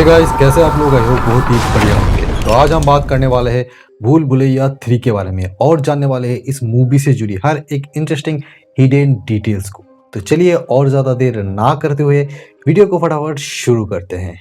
Guys, कैसे आप लोग? आई होप बहुत ही बढ़िया होंगे। तो आज हम बात करने वाले हैं भूल भुलैया 3 के बारे में और जानने वाले हैं इस मूवी से जुड़ी हर एक इंटरेस्टिंग हिडन डिटेल्स को। तो चलिए और ज़्यादा देर ना करते हुए वीडियो को फटाफट शुरू करते हैं।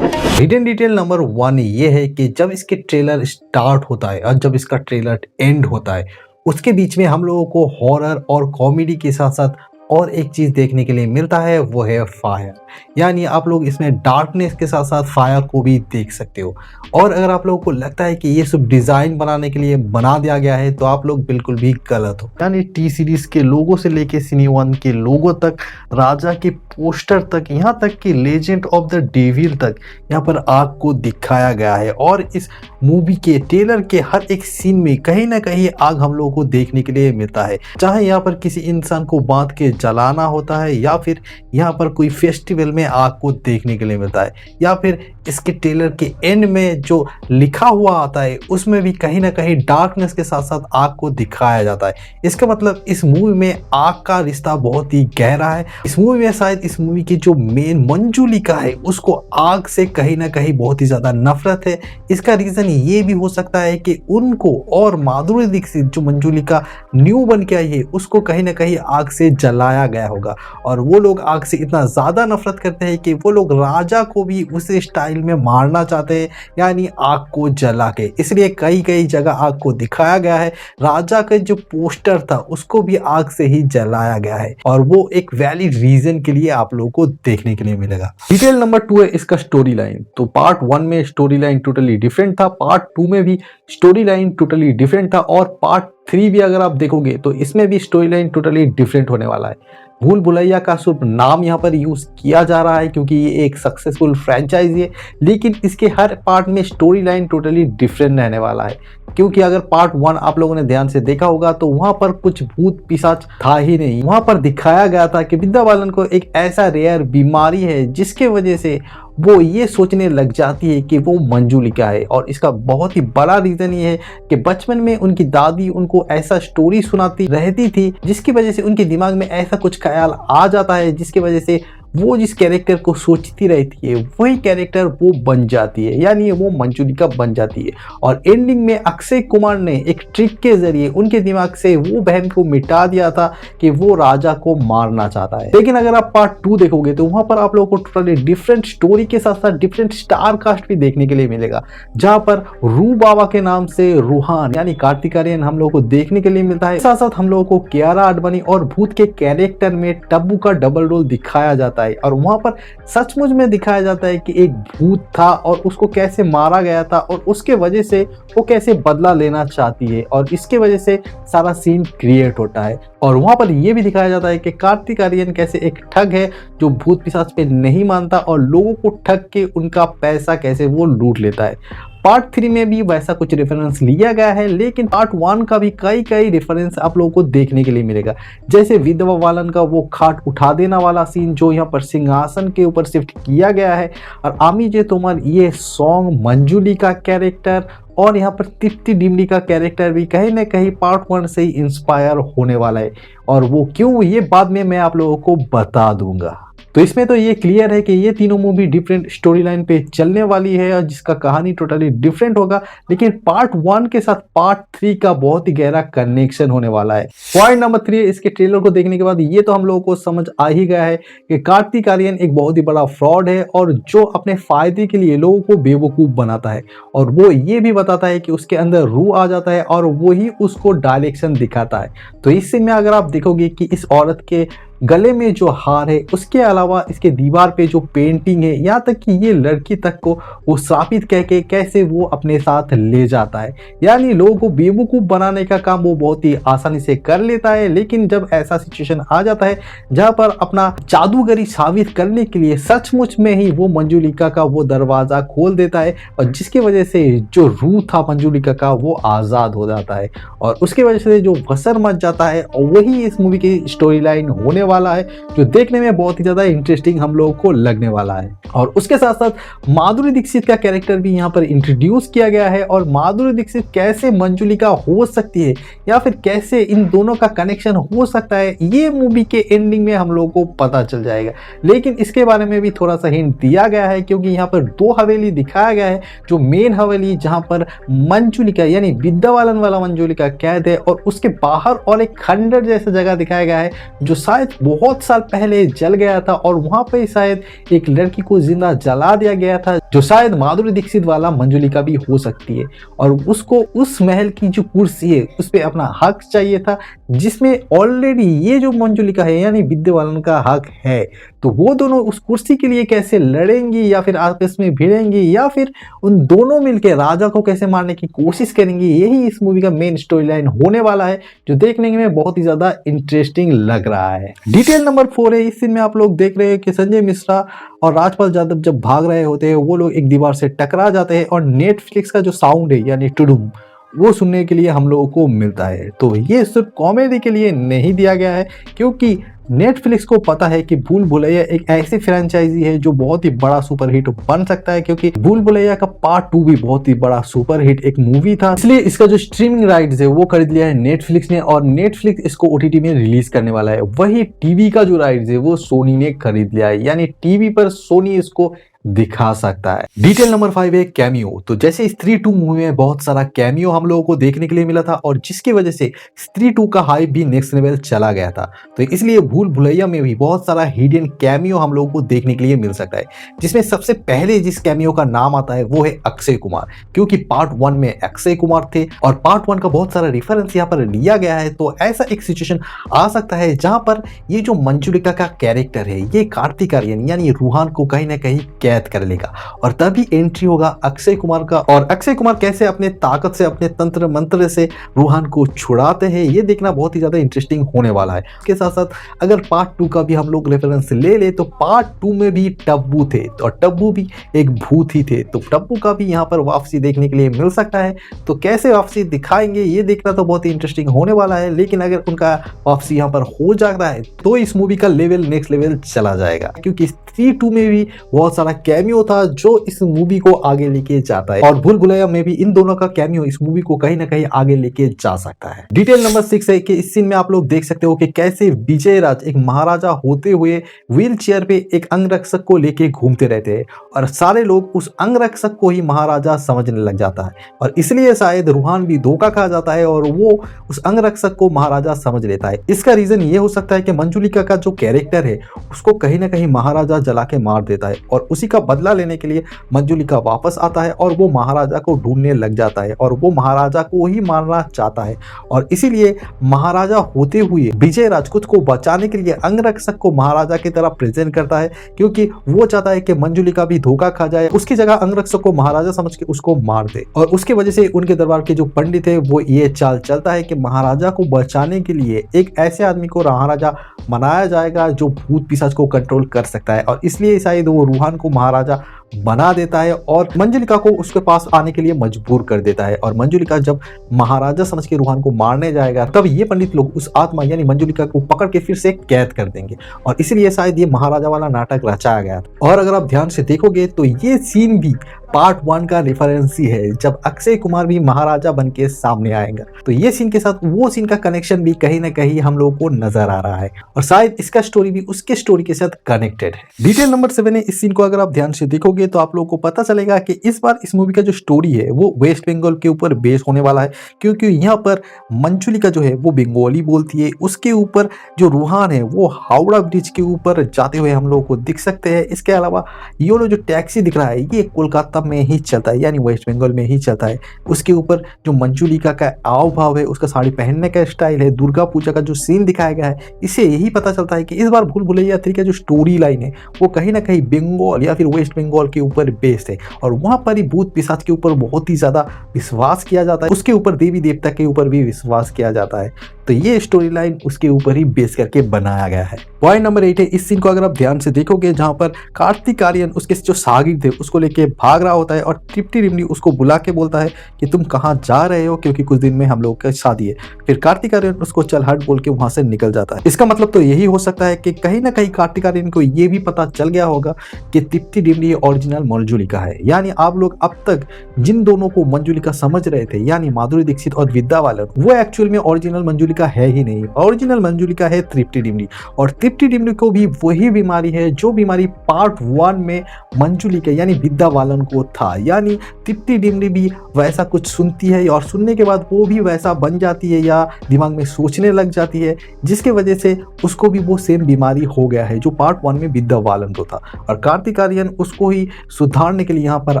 हिडन डिटेल नंबर 1 ये है कि जब इसके ट्रेलर स्टार्ट होता है और जब इसका ट्रेलर एंड होता है, उसके बीच में हम लोगों को हॉरर और कॉमेडी के साथ साथ और एक चीज़ देखने के लिए मिलता है, वो है फायर। यानी आप लोग इसमें डार्कनेस के साथ साथ फायर को भी देख सकते हो। और अगर आप लोगों को लगता है कि ये सब डिज़ाइन बनाने के लिए बना दिया गया है, तो आप लोग बिल्कुल भी गलत हो। यानी टी सीरीज़ के लोगों से लेके सिने वन के लोगों तक, राजा के पोस्टर तक, यहाँ तक कि लेजेंड ऑफ द डेविल तक यहाँ पर आग को दिखाया गया है। और इस मूवी के ट्रेलर के हर एक सीन में कहीं ना कहीं आग हम लोगों को देखने के लिए मिलता है। चाहे यहाँ पर किसी इंसान को बांध के जलाना होता है, या फिर यहाँ पर कोई फेस्टिवल में आग को देखने के लिए मिलता है, या फिर इसके ट्रेलर के एंड में जो लिखा हुआ आता है उसमें भी कहीं ना कहीं डार्कनेस के साथ साथ आग को दिखाया जाता है। इसका मतलब इस मूवी में आग का रिश्ता बहुत ही गहरा है। इस मूवी में शायद इस मूवी की जो मेन मंजुलिका है उसको आग से कहीं ना कहीं बहुत ही ज्यादा नफरत है। इसका रीजन ये भी हो सकता है कि उनको और माधुरी दीक्षित जो मंजुलिका न्यू बन के आई है उसको कहीं ना कहीं आग से जलाया गया होगा, और वो लोग आग से इतना ज्यादा नफरत करते हैं कि वो लोग राजा को भी उसी स्टाइल में मारना चाहते हैं, यानी आग को जला के। इसलिए कई कई जगह आग को दिखाया गया है। राजा का जो पोस्टर था उसको भी आग से ही जलाया गया है, और वो एक वैलिड रीजन के लिए आप लोगों को देखने के लिए मिलेगा। डिटेल नंबर 2 है इसका स्टोरी लाइन। तो पार्ट 1 में स्टोरी लाइन टोटली डिफरेंट था, पार्ट 2 में भी स्टोरी लाइन टोटली डिफरेंट था, और पार्ट 3 भी अगर आप देखोगे तो इसमें भी स्टोरी लाइन टोटली डिफरेंट होने वाला है। भूल भुलैया का सिर्फ नाम यहाँ पर यूज किया जा रहा है क्योंकि ये एक सक्सेसफुल फ्रेंचाइजी है, लेकिन इसके हर पार्ट में स्टोरी लाइन टोटली डिफरेंट रहने वाला है। क्योंकि अगर पार्ट 1 आप लोगों ने ध्यान से देखा होगा तो वहां पर कुछ भूत पिशाच था ही नहीं। वहां पर दिखाया गया था कि विद्या बालन को एक ऐसा रेयर बीमारी है जिसके वजह से वो ये सोचने लग जाती है कि वो मंजुलिका है। और इसका बहुत ही बड़ा रीजन ये है कि बचपन में उनकी दादी उनको ऐसा स्टोरी सुनाती रहती थी जिसकी वजह से उनके दिमाग में ऐसा कुछ ख्याल आ जाता है, जिसकी वजह से वो जिस कैरेक्टर को सोचती रहती है वही कैरेक्टर वो बन जाती है, यानी वो मंजुलिका बन जाती है। और एंडिंग में अक्षय कुमार ने एक ट्रिक के जरिए उनके दिमाग से वो बहन को मिटा दिया था कि वो राजा को मारना चाहता है। लेकिन अगर आप पार्ट 2 देखोगे तो वहां पर आप लोगों को टोटली डिफरेंट स्टोरी के साथ साथ डिफरेंट स्टार कास्ट भी देखने के लिए मिलेगा, जहां पर रू बाबा के नाम से रूहान यानी कार्तिक आर्यन हम लोगों को देखने के लिए मिलता है। साथ साथ हम लोगों को कियारा आडवाणी और भूत के कैरेक्टर में टब्बू का डबल रोल दिखाया जाता है, और वहां पर सचमुच में दिखाया जाता है कि एक भूत था और उसको कैसे मारा गया था, और उसके वजह से वो कैसे बदला लेना चाहती है, और इसके वजह से सारा सीन क्रिएट होता है। और वहां पर यह भी दिखाया जाता है कि कार्तिक आर्यन कैसे एक ठग है जो भूत पिशाच पे नहीं मानता और लोगों को ठग के उनका पैसा कैसे वो लूट लेता है। पार्ट 3 में भी वैसा कुछ रेफरेंस लिया गया है, लेकिन पार्ट 1 का भी कई रेफरेंस आप लोगों को देखने के लिए मिलेगा। जैसे विधवा बालन का वो खाट उठा देना वाला सीन जो यहाँ पर सिंहासन के ऊपर शिफ्ट किया गया है, और आमी जे तोमर ये सॉन्ग, मंजुलिका कैरेक्टर और यहाँ पर तृप्ति डिमरी का कैरेक्टर भी कहीं ना कहीं पार्ट 1 से ही इंस्पायर होने वाला है। और वो क्यों, ये बाद में मैं आप लोगों को बता दूंगा। तो इसमें तो ये क्लियर है कि ये तीनों मूवी डिफरेंट स्टोरी लाइन पे चलने वाली है और जिसका कहानी टोटली डिफरेंट होगा, लेकिन पार्ट 1 के साथ पार्ट 3 का बहुत ही गहरा कनेक्शन होने वाला है। पॉइंट नंबर 3, इसके ट्रेलर को देखने के बाद ये तो हम लोगों को समझ आ ही गया है कि कार्तिक आर्यन एक बहुत ही बड़ा फ्रॉड है और जो अपने फायदे के लिए लोगों को बेवकूफ बनाता है, और वो ये भी बताता है कि उसके अंदर रूह आ जाता है और वही उसको डायरेक्शन दिखाता है। तो इससे में अगर आप देखोगे कि इस औरत के गले में जो हार है, उसके अलावा इसके दीवार पे जो पेंटिंग है, यहाँ तक कि ये लड़की तक को वो श्रापित कह के कैसे वो अपने साथ ले जाता है। यानी लोगों को बेवकूफ़ बनाने का काम वो बहुत ही आसानी से कर लेता है, लेकिन जब ऐसा सिचुएशन आ जाता है जहाँ पर अपना जादूगरी साबित करने के लिए सचमुच में ही वो मंजुलिका का वो दरवाज़ा खोल देता है, और जिसकी वजह से जो रूह था मंजुलिका का वो आज़ाद हो जाता है, और उसकी वजह से जो वसर मच जाता है, और वही इस मूवी की स्टोरी लाइन होने वाला है, जो देखने में बहुत ही ज़्यादा इंटरेस्टिंग हम लोगों को लगने वाला है। और उसके साथ साथ माधुरी दीक्षित का कैरेक्टर भी यहाँ पर इंट्रोड्यूस किया गया है, और माधुरी दीक्षित कैसे मंजुलिका हो सकती है या फिर कैसे इन दोनों का कनेक्शन हो सकता है, ये मूवी के एंडिंग में हम लोगों को पता चल जाएगा। लेकिन इसके बारे में भी थोड़ा सा हिंट दिया गया है, क्योंकि यहाँ पर दो हवेली दिखाया गया है। जो मेन हवेली जहाँ पर मंजुलिका यानी विद्यावालन वाला मंजुलिका कैद है, और उसके बाहर और एक खंडर जैसा जगह दिखाया गया है जो शायद बहुत साल पहले जल गया था, और वहां पे शायद एक लड़की को जिंदा जला दिया गया था, जो शायद माधुरी दीक्षित वाला मंजुलिका भी हो सकती है। और उसको उस महल की जो कुर्सी है उस पे अपना हक चाहिए था, जिसमें ऑलरेडी ये जो मंजुलिका है यानी विद्यावालन का हक है। तो वो दोनों उस कुर्सी के लिए कैसे लड़ेंगी, या फिर आपस में भिड़ेंगी, या फिर उन दोनों मिलकर राजा को कैसे मारने की कोशिश करेंगी, यही इस मूवी का मेन स्टोरी लाइन होने वाला है, जो देखने में बहुत ही ज्यादा इंटरेस्टिंग लग रहा है। डिटेल नंबर 4 है। इस सीन में आप लोग देख रहे हैं कि संजय मिश्रा और राजपाल यादव जब भाग रहे होते हैं, वो लोग एक दीवार से टकरा जाते हैं, और नेटफ्लिक्स का जो साउंड है यानी टुडुम, वो सुनने के लिए हम लोगों को मिलता है। तो ये सिर्फ कॉमेडी के लिए नहीं दिया गया है, क्योंकि नेटफ्लिक्स को पता है कि भूल भुलैया एक ऐसी फ्रेंचाइजी है जो बहुत ही बड़ा सुपरहिट बन सकता है, क्योंकि भूल भुलैया का पार्ट 2 भी बहुत ही बड़ा सुपरहिट एक मूवी था। इसलिए इसका जो स्ट्रीमिंग राइट्स है वो खरीद लिया है नेटफ्लिक्स ने, और नेटफ्लिक्स इसको ओटीटी में रिलीज करने वाला है। वही टीवी का जो राइट्स है वो सोनी ने खरीद लिया है, यानी टीवी पर सोनी इसको दिखा सकता है। डिटेल नंबर 5 है कैमियो। तो जैसे स्त्री 2 मूवी में बहुत सारा कैमियो हम लोगों को देखने के लिए मिला था, और जिसकी वजह से स्त्री 2 का हाइप भी नेक्स्ट लेवल चला गया था, तो इसलिए भूल भुलैया में भी बहुत सारा हिडन कैमियो हम लोगों को देखने के लिए मिल सकता है। जिसमें सबसे पहले जिस कैमियो का नाम आता है वो है अक्षय कुमार, क्योंकि पार्ट 1 में अक्षय कुमार थे और पार्ट 1 का बहुत सारा रेफरेंस यहाँ पर लिया गया है। तो ऐसा एक सिचुएशन आ सकता है जहां पर ये जो मंजुलिका का कैरेक्टर है ये कार्तिक आर्यन यानी रूहान को कहीं ना कहीं कैद कर लेगा, और तभी एंट्री होगा अक्षय कुमार का। और अक्षय कुमार कैसे अपने ताकत से, अपने तंत्र मंत्र से रूहान को छुड़ाते हैं, ये देखना बहुत ही ज्यादा इंटरेस्टिंग होने वाला है। इसके साथ साथ अगर पार्ट 2 का भी हम लोग रेफरेंस ले ले तो पार्ट 2 में भी टब्बू थे, और टब्बू भी एक भूत ही थे, तो टब्बू का भी यहाँ पर वापसी देखने के लिए मिल सकता है। तो कैसे वापसी दिखाएंगे ये देखना तो बहुत ही इंटरेस्टिंग होने वाला है। लेकिन अगर उनका वापसी यहाँ पर हो जाता है तो इस मूवी का लेवल नेक्स्ट लेवल चला जाएगा, क्योंकि स्त्री 2 में भी बहुत सारा कैमियो था जो इस मूवी को आगे लेके जाता है, और भूल भुलैया में भी इन दोनों का कैमियो इस मूवी को कहीं ना कहीं आगे लेके जा सकता है। डिटेल नंबर 6 है कि इस सीन में आप लोग देख सकते हो कि कैसे विजय राज एक महाराजा होते हुए व्हील चेयर पे एक अंगरक्षक को लेके घूमते रहते हैं, और सारे लोग उस अंगरक्षक को ही महाराजा समझने लग जाता है, और इसलिए शायद रूहान भी धोखा खा जाता है और वो उस अंगरक्षक को महाराजा समझ लेता है। इसका रीजन ये हो सकता है कि मंजुलिका का जो कैरेक्टर है उसको कहीं ना कहीं महाराजा जला के मार देता है, और उसी का बदला लेने के लिए मंजुलिका वापस आता है, और वो महाराजा को ढूंढने लग जाता है, और वो महाराजा को ही मारना चाहता है। और इसीलिए महाराजा होते हुए विजय राज खुद को बचाने के लिए अंगरक्षक को महाराजा की तरह प्रेजेंट करता है, क्योंकि वो चाहता है कि मंजुलिका भी धोखा खा जाए, उसकी जगह अंगरक्षक को महाराजा समझ के उसको मार दे। और उसकी वजह से उनके दरबार के जो पंडित है वो ये चाल चलता है कि महाराजा को बचाने के लिए एक ऐसे आदमी को महाराजा बनाया जाएगा जो भूत पिशाच को कंट्रोल कर सकता है, और इसलिए शायद वो रूहान को महाराजा बना देता है और मंजुलिका को उसके पास आने के लिए मजबूर कर देता है। और मंजुलिका जब महाराजा समझ के रूहान को मारने जाएगा तब ये पंडित लोग उस आत्मा यानी मंजुलिका को पकड़ के फिर से कैद कर देंगे, और इसीलिए शायद ये महाराजा वाला नाटक रचाया गया था। और अगर आप ध्यान से देखोगे तो ये सीन भी पार्ट 1 का रेफरेंस ही है, जब अक्षय कुमार भी महाराजा बन के सामने आएगा। तो ये सीन के साथ वो सीन का कनेक्शन भी कहीं ना कहीं हम लोगों को नजर आ रहा है, और शायद इसका स्टोरी भी उसके स्टोरी के साथ कनेक्टेड है। डिटेल नंबर 7 है। इस सीन को अगर आप ध्यान से देखोगे तो आप लोगों को पता चलेगा कि इस बार इस मूवी का जो स्टोरी है वो वेस्ट बंगाल के ऊपर बेस होने वाला है, क्योंकि यहाँ पर मंजुलिका जो है वो बंगाली बोलती है, उसके ऊपर जो रूहान है वो हावड़ा ब्रिज के ऊपर जाते हुए हम लोगों को दिख सकते हैं। इसके अलावा ये जो टैक्सी दिख रहा है ये कोलकाता में ही चलता है, यानी वेस्ट बंगाल में ही चलता है। उसके ऊपर जो मंजुलिका का आव भाव है, उसका साड़ी पहनने का स्टाइल है, दुर्गा पूजा का जो सीन दिखाया गया है, इससे यही पता चलता है कि इस बार भूल भुलैया 3 का जो स्टोरी लाइन है वो कहीं ना कहीं बंगाल या फिर वेस्ट बंगाल के ऊपर बेस्ड है और वहाँ पर ही भूत पिशाच के ऊपर बहुत ही ज़्यादा विश्वास किया जाता है, उसके ऊपर देवी देवता के ऊपर भी विश्वास किया जाता है। तो ये स्टोरी लाइन उसके ऊपर ही बेस करके बनाया गया है। पॉइंट नंबर 8 है, इस सीन को अगर आप ध्यान से देखोगे जहाँ पर कार्तिक आर्यन उसके जो शागिर्द थे उसको लेके भाग रहा होता है और तृप्ति डिमरी उसको बुला के बोलता है कि तुम कहाँ जा रहे हो, क्योंकि कुछ दिन में हम लोग की शादी है। फिर कार्तिक आर्यन उसको चल हट बोल के वहां से निकल जाता है। इसका मतलब तो यही हो सकता है कि कहीं ना कहीं कार्तिक आर्यन को ये भी पता चल गया होगा कि तृप्ति डिमरी ओरिजिनल मंजुलिका है। यानी आप लोग अब तक जिन दोनों को मंजुलिका समझ रहे थे, यानी माधुरी दीक्षित और विद्या बालन, वो एक्चुअल में ओरिजिनल मंजुलिका है ही नहीं। ओरिजिनल मंजुलिका है तृप्ति डिमरी और तृप्ति डिमरी को भी वही बीमारी है जो बीमारी पार्ट 1 में मंजुलिका यानी विद्या बालन को था। यानी तृप्ति डिमरी भी वैसा कुछ सुनती है और सुनने के बाद वो भी वैसा बन जाती है या दिमाग में सोचने लग जाती है, जिसके वजह से उसको भी वो सेम बीमारी हो गया है जो पार्ट 1 में विद्या बालन को था। और कार्तिक आर्यन उसको ही सुधारने के लिए यहाँ पर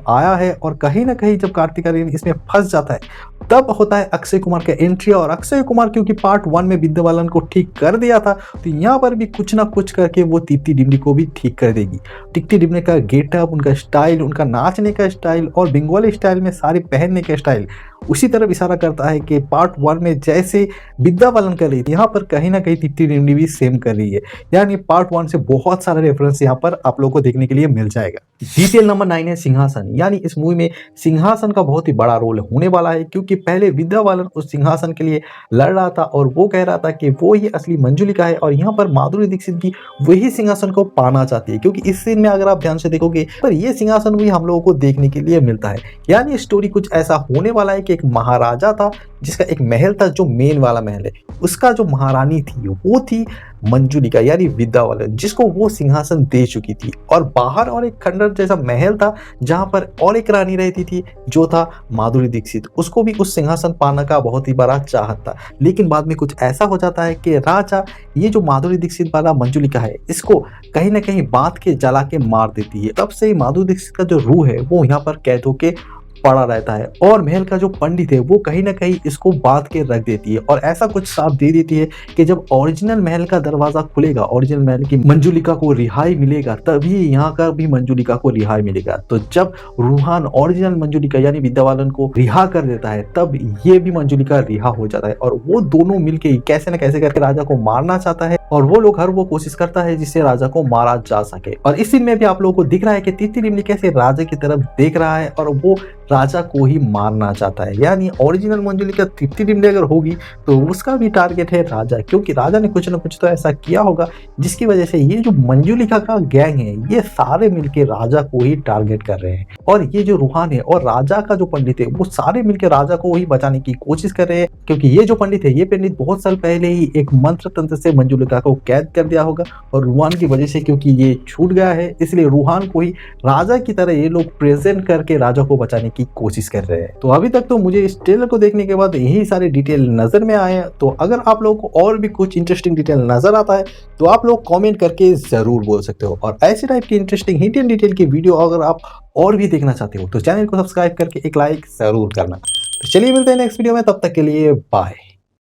आया है और कहीं ना कहीं जब कार्तिक आर्यन इसमें फंस जाता है तब होता है अक्षय कुमार का एंट्री। और अक्षय कुमार क्योंकि पार्ट 1 में विद्या बालन को ठीक कर दिया था तो यहाँ पर भी कुछ ना कुछ करके वो तृप्ति डिमरी को भी ठीक कर देगी। तृप्ति डिमरी का गेटअप, उनका स्टाइल, उनका नाचने का स्टाइल और बंगाली स्टाइल में साड़ी पहनने का स्टाइल उसी तरफ इशारा करता है कि पार्ट 1 में जैसे विद्या बालन कर रही थी यहाँ पर कहीं ना कहीं तृप्ति डिमरी भी सेम कर रही है। यानी पार्ट 1 से बहुत सारे रेफरेंस यहाँ पर आप लोगों को देखने के लिए मिल जाएगा। डिटेल नंबर 9 है सिंहासन। यानी इस मूवी में सिंहासन का बहुत ही बड़ा रोल होने वाला है, क्योंकि पहले विद्या बालन उस सिंहासन के लिए लड़ रहा था और वो कह रहा था कि वो ही असली मंजुलिका है और यहाँ पर माधुरी दीक्षित भी वही सिंहासन को पाना चाहती है। क्योंकि इस सीन में अगर आप ध्यान से देखोगे पर ये सिंहासन भी हम लोगों को देखने के लिए मिलता है। यानी स्टोरी कुछ ऐसा होने वाला है कि एक महाराजा था जिसका एक महल था जो मेन वाला महल है, उसका जो महारानी थी वो थी मंजुलिका यानी विद्या बालन, जिसको वो सिंहासन दे चुकी थी। और बाहर और एक खंडर जैसा महल था जहां पर और एक रानी रहती थी जो था माधुरी दीक्षित, उसको भी उस सिंहासन पाने का बहुत ही बड़ा चाहत था। लेकिन बाद में कुछ ऐसा हो जाता है कि राजा ये जो माधुरी दीक्षित वाला मंजुलिका है इसको कहीं ना कहीं बांध के जला के मार देती है। तब से ही माधुरी दीक्षित का जो रूह है वो यहाँ पर कैद होके पड़ा रहता है और महल का जो पंडित है वो कहीं ना कहीं इसको बांध के रख देती है और ऐसा कुछ साफ दे देती है कि जब ओरिजिनल महल का दरवाजा खुलेगा, ओरिजिनल महल की मंजुलिका को रिहाई मिलेगा, तभी यहाँ का भी मंजुलिका को रिहाई मिलेगा। तो जब रूहान ओरिजिनल मंजुलिका यानी विद्या बालन को रिहा कर देता है तब ये भी मंजुलिका रिहा हो जाता है और वो दोनों मिलके कैसे न कैसे करके राजा को मारना चाहता है और वो लोग हर वो कोशिश करता है जिससे राजा को मारा जा सके। और इस सीन में भी आप लोगों को दिख रहा है कि तृप्ति डिमरी कैसे राजा की तरफ देख रहा है और वो राजा को ही मारना चाहता है। यानी ओरिजिनल मंजुलिका तृप्ति डिमरी अगर होगी तो उसका भी टारगेट है राजा, क्योंकि राजा ने कुछ ना कुछ तो ऐसा किया होगा जिसकी वजह से ये जो मंजुलिका का गैंग है ये सारे मिलके राजा को ही टारगेट कर रहे हैं। और ये जो रूहान है और राजा का जो पंडित है वो सारे मिलकर राजा को ही बचाने की कोशिश कर रहे हैं, क्योंकि ये जो पंडित है ये पंडित बहुत साल पहले ही एक मंत्र तंत्र से मंजुलिका को कैद कर दिया होगा और रूहान की वजह से क्योंकि ये छूट गया है इसलिए रूहान को ही राजा की तरह ये लोग प्रेजेंट करके राजा को बचाने की कोशिश कर रहे हैं। तो अभी तक तो मुझे इस ट्रेलर को देखने के बाद यही सारे डिटेल नजर में आए हैं। तो अगर आप लोगों को और भी कुछ इंटरेस्टिंग डिटेल नजर आता है तो आप लोग कमेंट करके जरूर बोल सकते हो। और ऐसे टाइप की इंटरेस्टिंग हिट एंड डिटेल की वीडियो अगर आप और भी देखना चाहते हो तो चैनल को सब्सक्राइब करके एक लाइक जरूर करना। तो चलिए मिलते हैं नेक्स्ट वीडियो में, तब तक के लिए बाय।